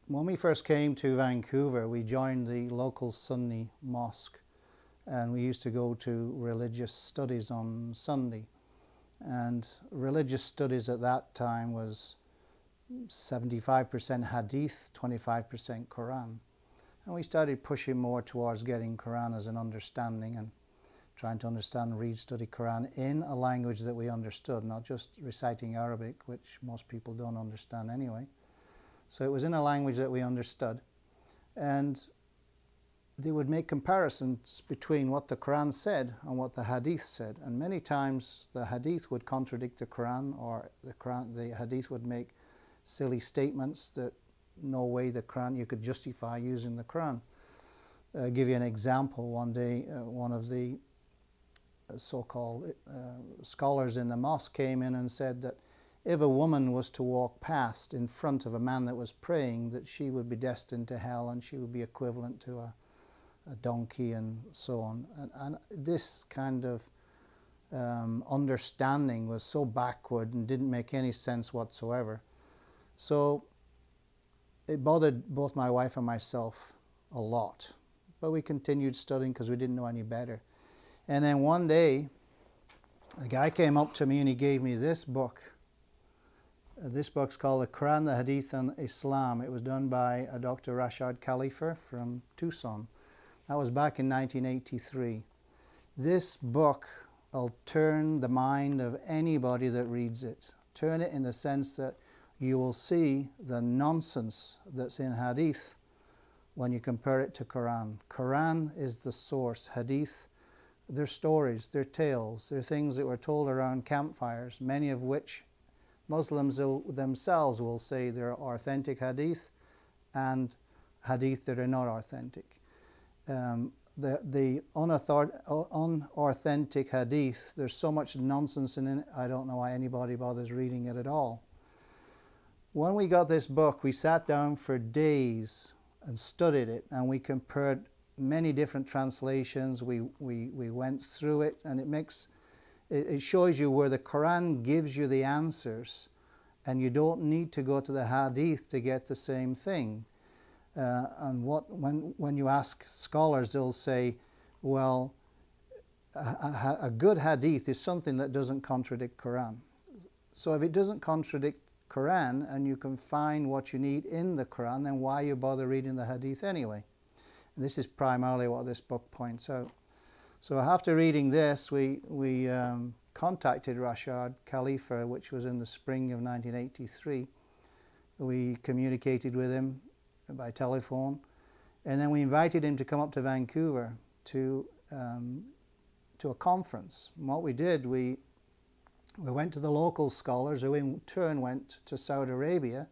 Speaker 6: When we first came to Vancouver, we joined the local Sunni mosque, and we used to go to religious studies on Sunday. And religious studies at that time was 75% Hadith, 25% Quran. And we started pushing more towards getting Quran as an understanding, and trying to understand, read, study Quran in a language that we understood, not just reciting Arabic, which most people don't understand anyway. So it was in a language that we understood. And they would make comparisons between what the Quran said and what the Hadith said. And many times the Hadith would contradict the Quran, or the Hadith would make silly statements that no way the Quran you could justify using the Quran. Give you an example. One day, one of the so-called scholars in the mosque came in and said that if a woman was to walk past in front of a man that was praying, that she would be destined to hell, and she would be equivalent to a donkey and so on. And this kind of understanding was so backward and didn't make any sense whatsoever. So it bothered both my wife and myself a lot. But we continued studying because we didn't know any better. And then one day, a guy came up to me and he gave me this book. This book's called The Quran, the Hadith and Islam. It was done by a Dr. Rashad Khalifa from Tucson. That was back in 1983. This book will turn the mind of anybody that reads it. Turn it in the sense that you will see the nonsense that's in Hadith when you compare it to Quran. Quran is the source. Hadith, they're stories, they're tales, they're things that were told around campfires, many of which Muslims themselves will say they're authentic Hadith, and Hadith that are not authentic. The unauthentic Hadith, there's so much nonsense in it, I don't know why anybody bothers reading it at all. When we got this book, we sat down for days and studied it, and we compared many different translations. We went through it, and it shows you where the Quran gives you the answers, and you don't need to go to the Hadith to get the same thing. And when you ask scholars, they'll say, well, a good Hadith is something that doesn't contradict Quran. So if it doesn't contradict Quran and you can find what you need in the Quran, then why you bother reading the Hadith anyway? And this is primarily what this book points out. So after reading this, we contacted Rashad Khalifa, which was in the spring of 1983. We communicated with him by telephone, and then we invited him to come up to Vancouver to a conference. And what we did, we went to the local scholars, who in turn went to Saudi Arabia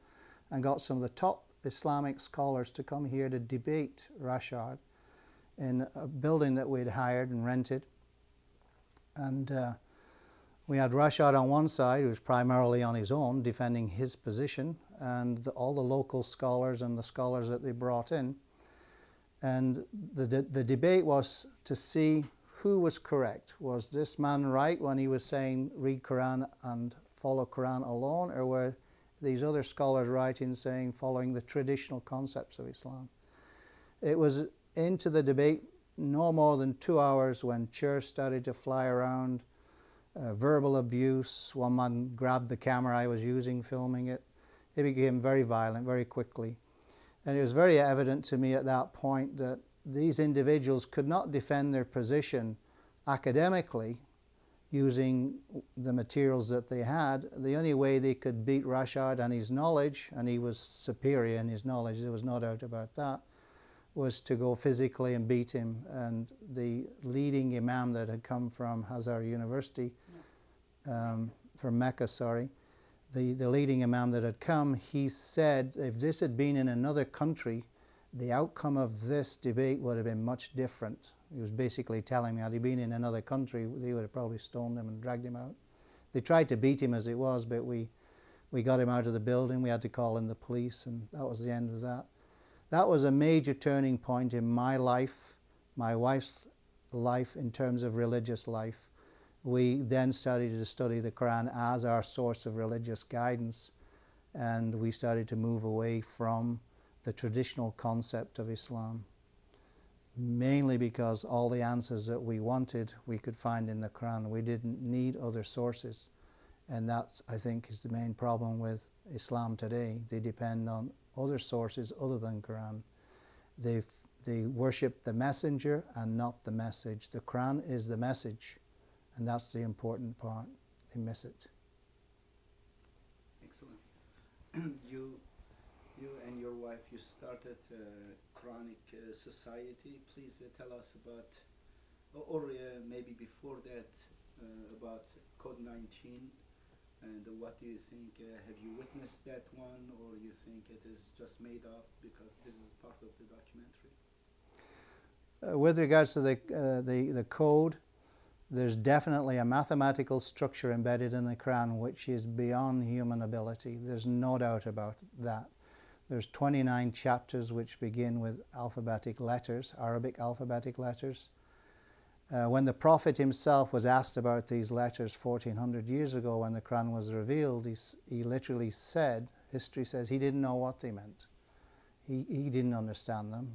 Speaker 6: and got some of the top Islamic scholars to come here to debate Rashad in a building that we'd hired and rented. And we had Rashad on one side, who was primarily on his own, defending his position, and all the local scholars and the scholars that they brought in. And the debate was to see who was correct? Was this man right when he was saying read Quran and follow Quran alone, or were these other scholars right in saying following the traditional concepts of Islam? It was into the debate no more than 2 hours when chairs started to fly around, verbal abuse. One man grabbed the camera I was using filming it. It became very violent very quickly. And it was very evident to me at that point that these individuals could not defend their position academically using the materials that they had. The only way they could beat Rashad and his knowledge, and he was superior in his knowledge, there was no doubt about that, was to go physically and beat him. And the leading imam that had come from Hazar University, from Mecca, sorry, the leading imam that had come, he said if this had been in another country, the outcome of this debate would have been much different. He was basically telling me, had he been in another country, they would have probably stoned him and dragged him out. They tried to beat him as it was, but we got him out of the building. We had to call in the police, and that was the end of that. That was a major turning point in my life, my wife's life in terms of religious life. We then started to study the Quran as our source of religious guidance, and we started to move away from the traditional concept of Islam, mainly because all the answers that we wanted we could find in the Quran. We didn't need other sources, and that's, I think, is the main problem with Islam today. They depend on other sources other than Quran. They worship the messenger and not the message. The Quran is the message, and that's the important part. They miss it.
Speaker 1: Excellent. You and your wife, you started Quranic Society. Please tell us about, or maybe before that, about Code 19, and what do you think? Have you witnessed that one, or you think it is just made up because this is part of the documentary?
Speaker 6: With regards to the code, there's definitely a mathematical structure embedded in the Quran which is beyond human ability. There's no doubt about that. There's 29 chapters which begin with alphabetic letters, Arabic alphabetic letters. When the Prophet himself was asked about these letters 1400 years ago when the Quran was revealed, he literally said, history says, he didn't know what they meant. He didn't understand them.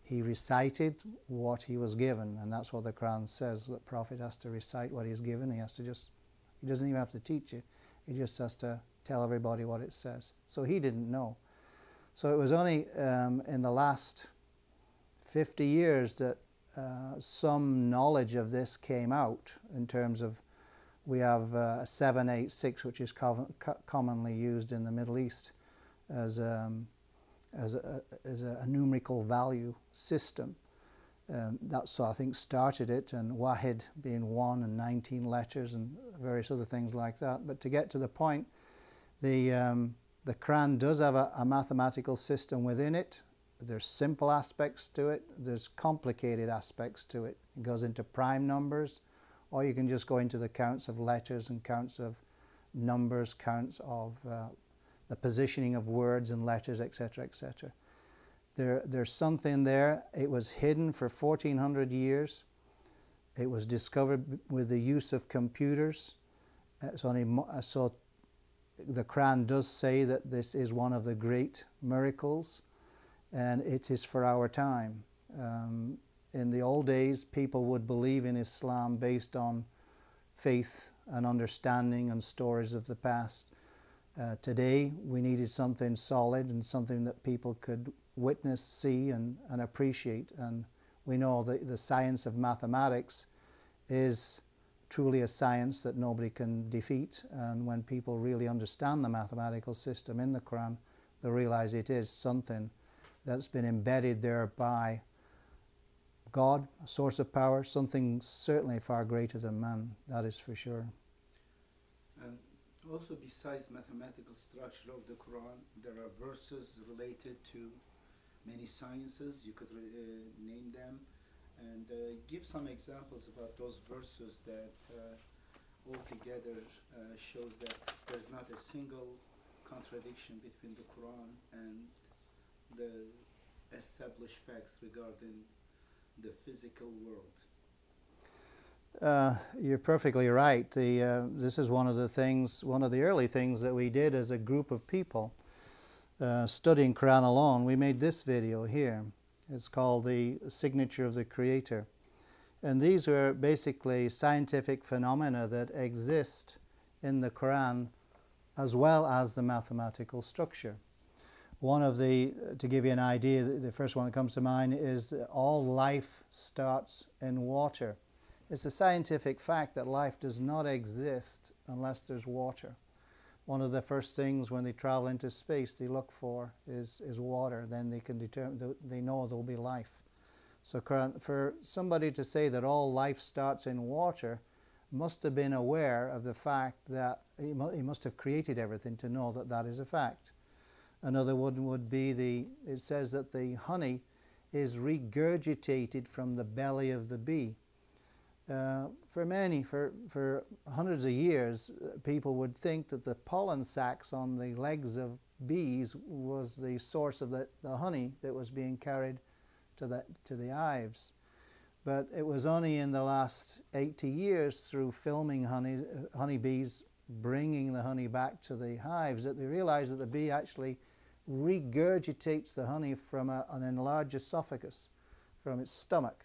Speaker 6: He recited what he was given, and that's what the Quran says. The Prophet has to recite what he's given. He doesn't even have to teach it. He just has to tell everybody what it says. So he didn't know. So it was only in the last 50 years that some knowledge of this came out, in terms of, we have 786, which is commonly used in the Middle East as a numerical value system. That's, I think, started it, and Wahid being 1 and 19 letters and various other things like that. But to get to the point, the Quran does have a mathematical system within it. There's simple aspects to it, there's complicated aspects to it. It goes into prime numbers, or you can just go into the counts of letters and counts of numbers, counts of the positioning of words and letters, etc., etc. There's something there. It was hidden for 1400 years. It was discovered with the use of computers. So the Quran does say that this is one of the great miracles, and it is for our time. In the old days, people would believe in Islam based on faith and understanding and stories of the past. Today, we needed something solid and something that people could witness, see, and appreciate. And we know that the science of mathematics is truly a science that nobody can defeat. And when people really understand the mathematical system in the Quran, they realize it is something that's been embedded there by God, a source of power, something certainly far greater than man, that is for sure.
Speaker 1: And also, besides mathematical structure of the Quran, there are verses related to many sciences. You could name them and give some examples about those verses that altogether shows that there's not a single contradiction between the Quran and the established facts regarding the physical world.
Speaker 6: You're perfectly right. This is one of the early things that we did as a group of people studying Quran alone. We made this video here. It's called The Signature of the Creator. And these were basically scientific phenomena that exist in the Quran as well as the mathematical structure. To give you an idea, the first one that comes to mind is all life starts in water. It's a scientific fact that life does not exist unless there's water. One of the first things when they travel into space they look for is water. Then they can determine, they know there will be life. So for somebody to say that all life starts in water must have been aware of the fact that he must have created everything to know that that is a fact. Another one would be it says that the honey is regurgitated from the belly of the bee. For hundreds of years, people would think that the pollen sacs on the legs of bees was the source of the honey that was being carried to the hives. But it was only in the last 80 years, through filming honeybees bringing the honey back to the hives, that they realized that the bee actually regurgitates the honey from an enlarged esophagus, from its stomach.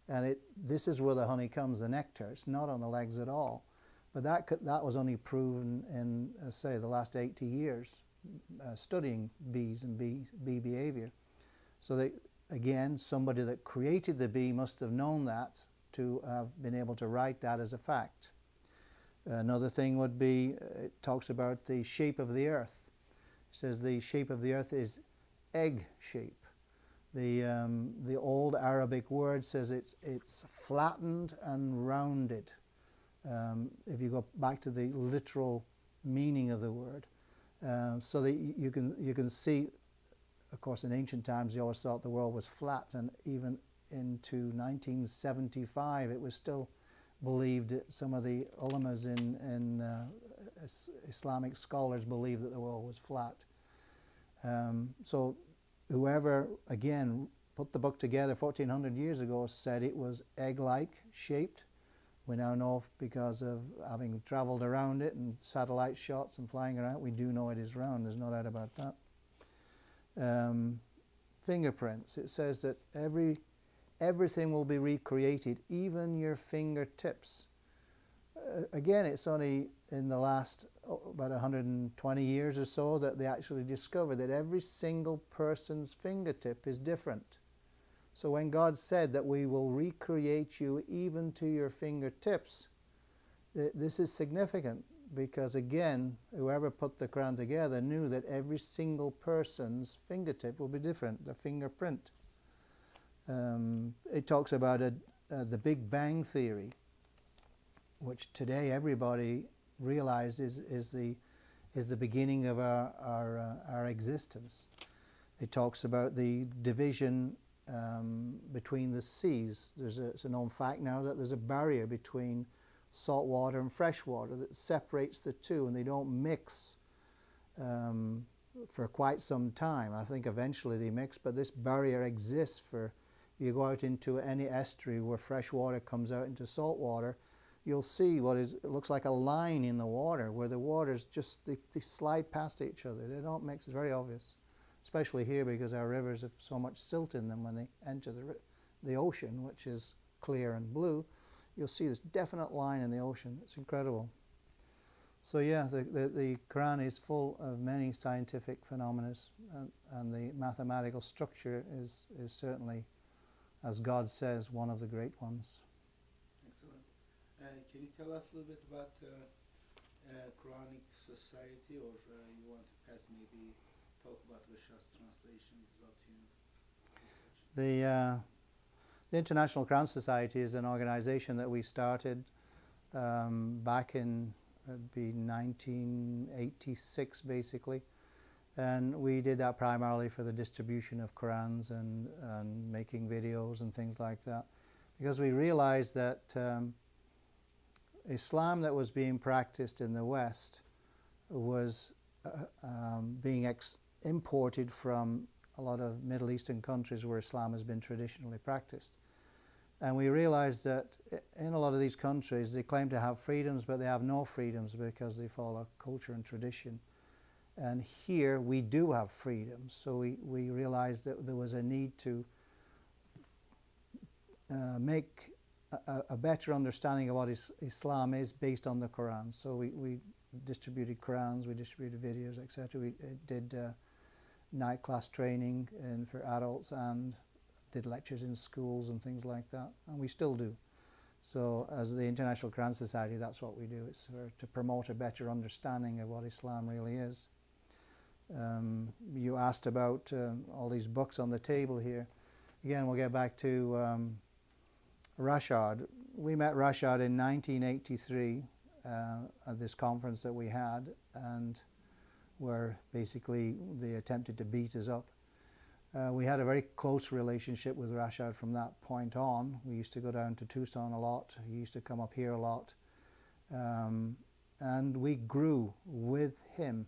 Speaker 6: And this is where the honey comes, the nectar. It's not on the legs at all. But that was only proven in, say, the last 80 years, studying bees and bee behavior. So again, somebody that created the bee must have known that to have been able to write that as a fact. Another thing would be, it talks about the shape of the earth. It says the shape of the earth is egg shape. The old Arabic word says it's flattened and rounded. If you go back to the literal meaning of the word, so that you can see. Of course, in ancient times, they always thought the world was flat, and even into 1975, it was still believed that some of the ulamas and Islamic scholars believed that the world was flat. So whoever, again, put the book together 1400 years ago said it was egg-like shaped. We now know, because of having traveled around it and satellite shots and flying around, we do know it is round. There's no doubt about that. Fingerprints. It says that everything will be recreated, even your fingertips. Again, it's only in the last about 120 years or so that they actually discovered that every single person's fingertip is different. So when God said that we will recreate you even to your fingertips, this is significant. Because again, whoever put the Quran together knew that every single person's fingertip will be different, the fingerprint. It talks about the Big Bang Theory, which today everybody realizes is the beginning of our existence. It talks about the division between the seas. It's a known fact now that there's a barrier between salt water and fresh water that separates the two, and they don't mix for quite some time. I think eventually they mix, but this barrier exists for, you go out into any estuary where fresh water comes out into salt water, you'll see it looks like a line in the water where the waters just, they slide past each other. They don't mix. It's very obvious, especially here because our rivers have so much silt in them when they enter the ocean, which is clear and blue. You'll see this definite line in the ocean. It's incredible. So yeah, the Quran is full of many scientific phenomena, and the mathematical structure is certainly, as God says, one of the great ones.
Speaker 1: Excellent. Can you tell us a little bit about Quranic society, or you want to pass maybe talk about Rasha's translations? Is up to you.
Speaker 6: The International Quran Society is an organization that we started back in, it'd be 1986 basically, and we did that primarily for the distribution of Qurans and making videos and things like that, because we realized that Islam that was being practiced in the West was being imported from a lot of Middle Eastern countries where Islam has been traditionally practiced. And we realized that in a lot of these countries, they claim to have freedoms, but they have no freedoms because they follow culture and tradition. And here we do have freedoms. So we realized that there was a need to make a better understanding of what Islam is based on the Quran. So we distributed Qurans, we distributed videos, etc. We did night class training for adults and did lectures in schools and things like that, and we still do. So as the International Quran Society, that's what we do. It's to promote a better understanding of what Islam really is. You asked about all these books on the table here. Again, we'll get back to Rashad. We met Rashad in 1983 at this conference that we had, and where basically they attempted to beat us up. We had a very close relationship with Rashad from that point on. We used to go down to Tucson a lot. He used to come up here a lot. And we grew with him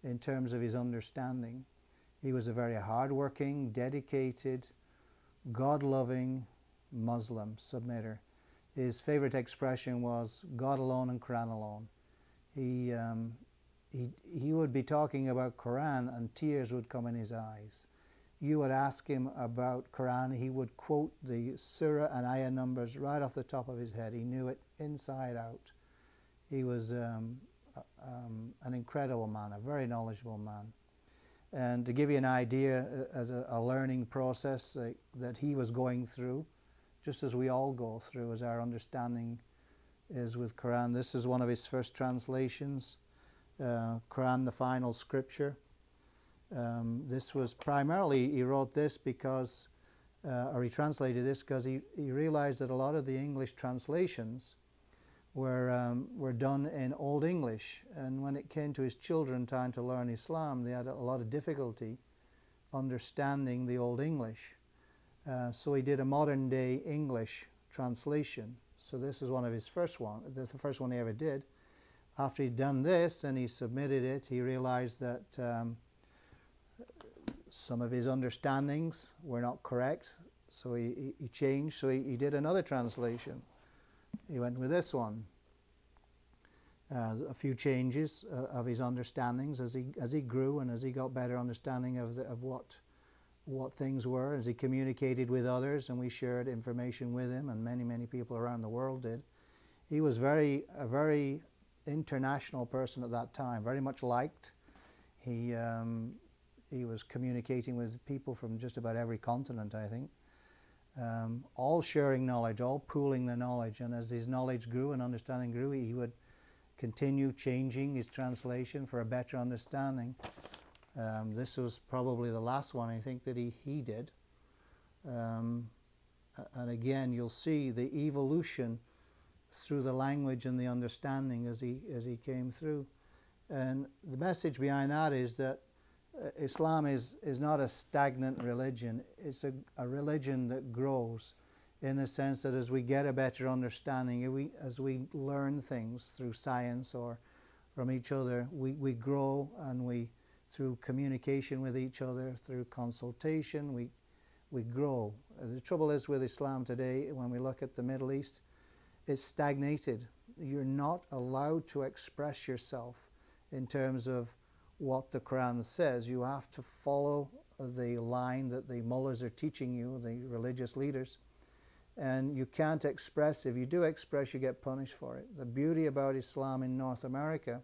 Speaker 6: in terms of his understanding. He was a very hardworking, dedicated, God-loving Muslim submitter. His favorite expression was God alone and Quran alone. He would be talking about Quran and tears would come in his eyes. You would ask him about Quran, he would quote the surah and ayah numbers right off the top of his head. He knew it inside out. He was an incredible man, a very knowledgeable man. And to give you an idea, a learning process that he was going through, just as we all go through as our understanding is with Quran. This is one of his first translations, Quran, the final scripture. This was primarily, he wrote this because, or he translated this because he realized that a lot of the English translations were done in Old English, and when it came to his children trying to learn Islam, they had a lot of difficulty understanding the Old English. So he did a modern day English translation. So this is one of his first one, the first one he ever did. After he'd done this and he submitted it, he realized that some of his understandings were not correct, so he changed. So he did another translation. He went with this one. A few changes of his understandings as he grew and as he got better understanding of what things were, as he communicated with others, and we shared information with him, and many people around the world did. He was a very international person at that time, very much liked. He was communicating with people from just about every continent, I think, all sharing knowledge, all pooling the knowledge, and as his knowledge grew and understanding grew, he would continue changing his translation for a better understanding. This was probably the last one, I think, that he did. And again, you'll see the evolution through the language and the understanding as he came through. And the message behind that is that Islam is not a stagnant religion. It's a religion that grows, in the sense that as we get a better understanding, as we learn things through science or from each other, we grow, and through communication with each other, through consultation, we grow. The trouble is with Islam today, when we look at the Middle East, it's stagnated. You're not allowed to express yourself in terms of what the Quran says. You have to follow the line that the mullahs are teaching you, the religious leaders, and you can't express. If you do express, you get punished for it. The beauty about Islam in North America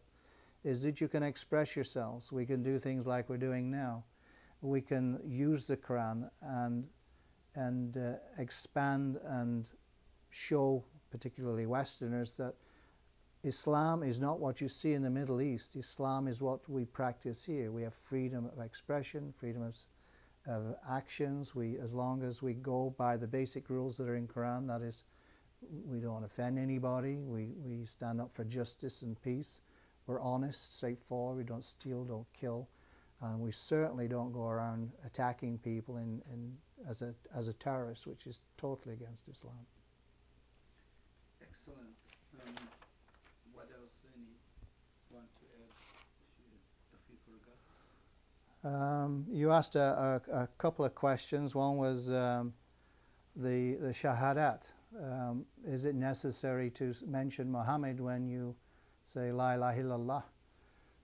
Speaker 6: is that you can express yourselves. We can do things like we're doing now. We can use the Quran and expand and show, particularly Westerners, that Islam is not what you see in the Middle East. Islam is what we practice here. We have freedom of expression, freedom of actions. As long as we go by the basic rules that are in Quran, that is, we don't offend anybody. We stand up for justice and peace. We're honest, straightforward. We don't steal, don't kill, and we certainly don't go around attacking people as a terrorist, which is totally against Islam.
Speaker 1: Excellent. What else any want to add if you forgot?
Speaker 6: You asked a couple of questions. One was the Shahadat. Is it necessary to mention Muhammad when you say La ilaha illallah?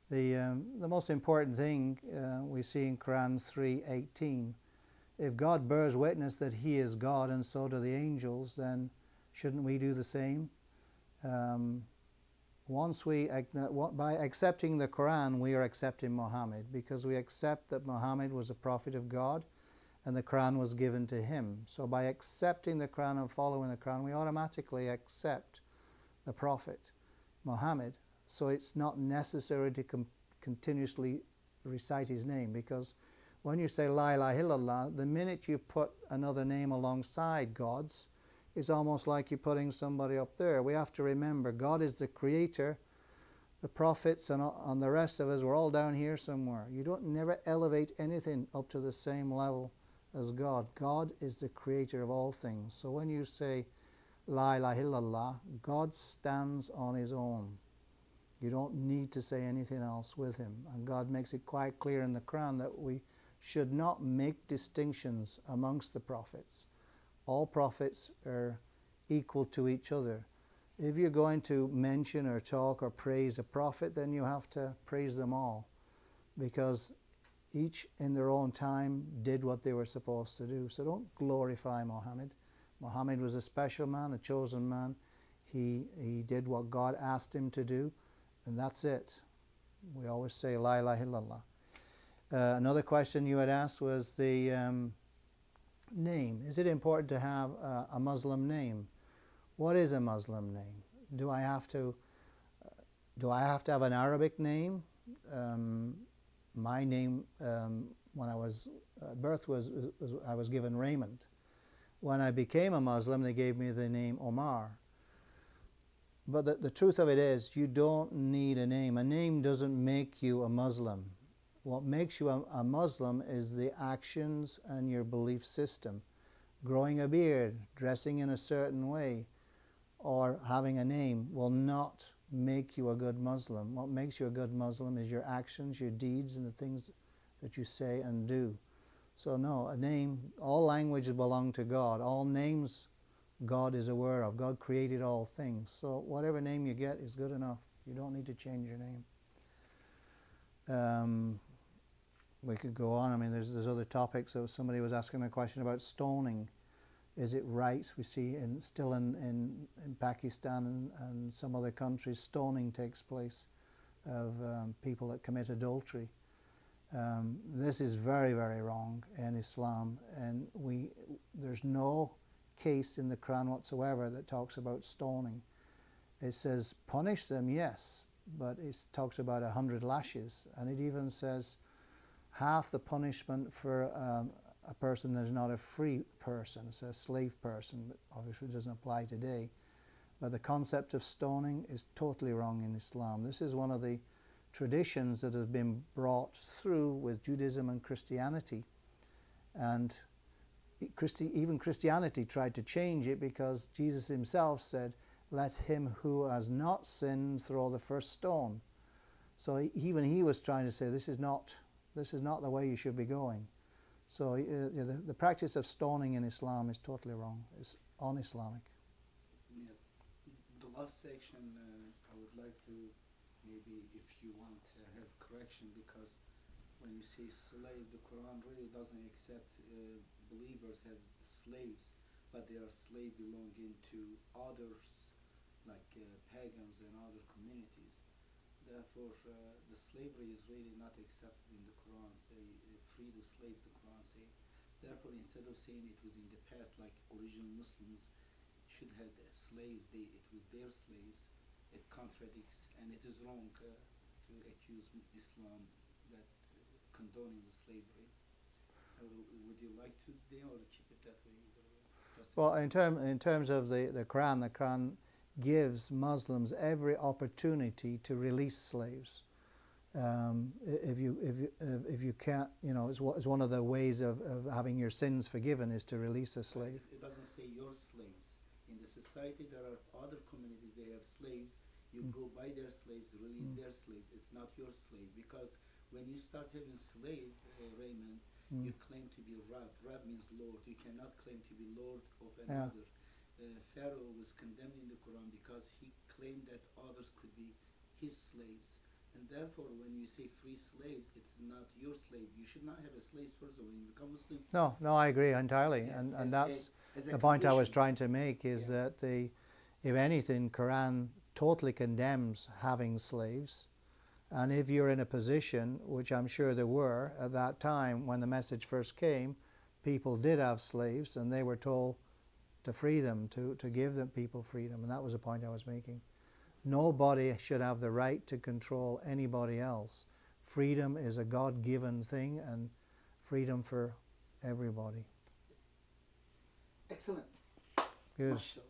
Speaker 6: The most important thing we see in Quran 3:18, if God bears witness that He is God and so do the angels, then shouldn't we do the same? By accepting the Quran, we are accepting Muhammad, because we accept that Muhammad was a prophet of God and the Quran was given to him. So by accepting the Quran and following the Quran, we automatically accept the prophet Muhammad. So it's not necessary to continuously recite his name, because when you say La ilaha illallah, the minute you put another name alongside God's, it's almost like you're putting somebody up there. We have to remember God is the creator. The prophets and the rest of us, we're all down here somewhere. You don't never elevate anything up to the same level as God. God is the creator of all things. So when you say La ilaha illallah, God stands on his own. You don't need to say anything else with him. And God makes it quite clear in the Quran that we should not make distinctions amongst the prophets. All prophets are equal to each other. If you're going to mention or talk or praise a prophet, then you have to praise them all, because each in their own time did what they were supposed to do. So don't glorify Muhammad. Muhammad was a special man, a chosen man. He did what God asked him to do, and that's it. We always say La ilaha illallah. Another question you had asked was the name. Is it important to have a Muslim name? What is a Muslim name? Do I have to have an Arabic name? My name when I was at birth was I was given Raymond. When I became a Muslim, they gave me the name Omar. But the truth of it is, you don't need a name. A name doesn't make you a Muslim. What makes you a Muslim is the actions and your belief system. Growing a beard, dressing in a certain way, or having a name will not make you a good Muslim. What makes you a good Muslim is your actions, your deeds, and the things that you say and do. So no, a name, all languages belong to God. All names God is aware of. God created all things. So whatever name you get is good enough. You don't need to change your name. We could go on. I mean, there's other topics. So somebody was asking me a question about stoning. Is it right? We see still in Pakistan and some other countries, stoning takes place of people that commit adultery. This is very, very wrong in Islam, and there's no case in the Quran whatsoever that talks about stoning. It says punish them, yes, but it talks about 100 lashes, and it even says half the punishment for a person that is not a free person, it's a slave person, but obviously it doesn't apply today. But the concept of stoning is totally wrong in Islam. This is one of the traditions that has been brought through with Judaism and Christianity. And even Christianity tried to change it, because Jesus himself said, let him who has not sinned throw the first stone. So even he was trying to say, this is not the way you should be going. So the practice of stoning in Islam is totally wrong. It's un-Islamic.
Speaker 1: Yeah. The last section, I would like to maybe, if you want, have correction, because when you say slave, the Quran really doesn't accept believers have slaves, but they are slaves belonging to others, like pagans and other communities. Therefore, the slavery is really not accepted in the Quran. Say, free the slaves, the Quran say. Therefore, instead of saying it was in the past, like original Muslims should have slaves, it was their slaves, it contradicts, and it is wrong to accuse Islam that condoning the slavery. Would you like to, or keep it that way?
Speaker 6: Well, in terms of the Quran gives Muslims every opportunity to release slaves. If you can't, it's one of the ways of having your sins forgiven is to release a slave.
Speaker 1: It doesn't say your slaves. In the society, there are other communities, they have slaves. You go buy their slaves, release their slaves. It's not your slave, because when you start having slave, Raymond, you claim to be Rab. Rab means Lord. You cannot claim to be Lord of another. Pharaoh was condemned in the Quran because he claimed that others could be his slaves. And therefore, when you say free slaves, it's not your slave. You should not have a slave first of all. When you become Muslim.
Speaker 6: No, I agree entirely.
Speaker 1: Yeah,
Speaker 6: and that's
Speaker 1: a
Speaker 6: the point I was
Speaker 1: condition.
Speaker 6: trying to make is that if anything, Quran totally condemns having slaves. And if you're in a position, which I'm sure there were at that time when the message first came, people did have slaves and they were told to free them, to give them people freedom. And that was the point I was making. Nobody should have the right to control anybody else. Freedom is a God-given thing, and freedom for everybody.
Speaker 1: Excellent.
Speaker 6: Good.
Speaker 1: Mashallah.